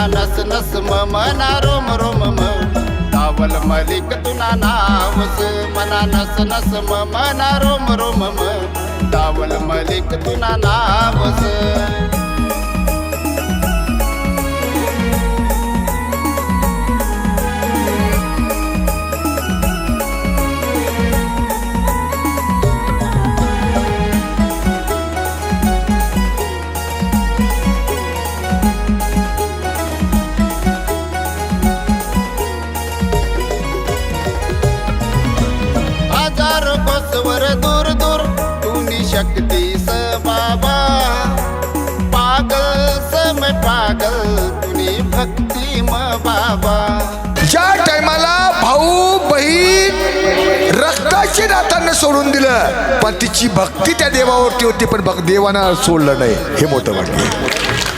मना नस नस मना रोम रोम दावल मलिक तुना नावस मना नस नस मना रोम रोम दावल मलिक तुना नावस वर दूर दूर तुनी शक्तीस बाबा पागल सम पागल तुनी भक्ती म बाबा ज्या टायमाला भाऊ बहीण रक्ताची नात्यानं सोडून दिलं पण तिची भक्ती त्या देवावरती होती पण देवानं सोडलं नाही हे मोठं वाटलं